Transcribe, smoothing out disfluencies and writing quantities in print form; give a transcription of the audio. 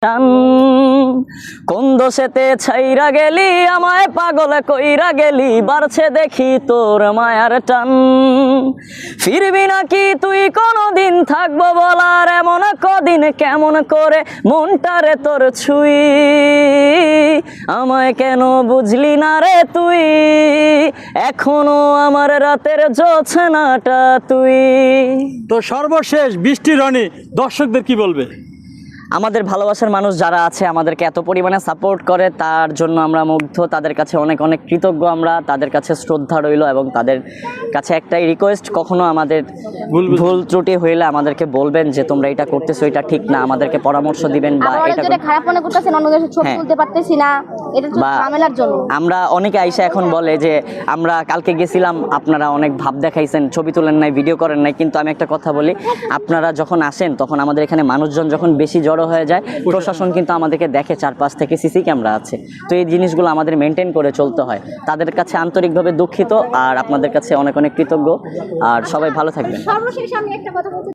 টান কোন দোষেতে ছাইরা গেলি আমায় পাগল কইরা গেলি বাড়ছে দেখি তোর মায়ার টান ফিরবি নাকি তুই কোনদিন থাকবো বলার এমন কদিন কেমন করে মনটারে তোর ছুই আমায় কেন বুঝলি না রে তুই এখনো আমার রাতের জোছনাটা তুই। তো সর্বশেষ বৃষ্টি রনি দর্শকদের কি বলবে? আমাদের ভালোবাসার মানুষ যারা আছে আমাদেরকে এত পরিমাণে সাপোর্ট করে তার জন্য আমরা মুগ্ধ, তাদের কাছে অনেক অনেক কৃতজ্ঞ, আমরা তাদের কাছে শ্রদ্ধা রইল এবং তাদের কাছে একটাই রিকোয়েস্ট, কখনো আমাদের ভুল ত্রুটি হইলে আমাদেরকে বলবেন যে তোমরা এটা করতেছো, এটা ঠিক না, আমাদেরকে পরামর্শ দিবেন বা এটা খারাপ মনে করতেছেন অন্যদের ছবি তুলতে পারতেছি না এটা তো ঝামেলার জন্য। আমরা অনেকে আইসা এখন বলে যে আমরা কালকে গেছিলাম আপনারা অনেক ভাব দেখাইছেন, ছবি তোলেন নাই, ভিডিও করেন নাই, কিন্তু আমি একটা কথা বলি, আপনারা যখন আসেন তখন আমাদের এখানে মানুষজন যখন বেশি জড়ো হয়ে যায় প্রশাসন কিন্তু আমাদেরকে দেখে, 4-5 থেকে সিসি ক্যামেরা আছে, তো এই জিনিসগুলো আমাদের মেনটেন করে চলতে হয়। তাদের কাছে আন্তরিকভাবে দুঃখিত আর আপনাদের কাছে অনেক অনেক কৃতজ্ঞ, আর সবাই ভালো থাকবেন। সর্বশেষ আমি একটা কথা বলতে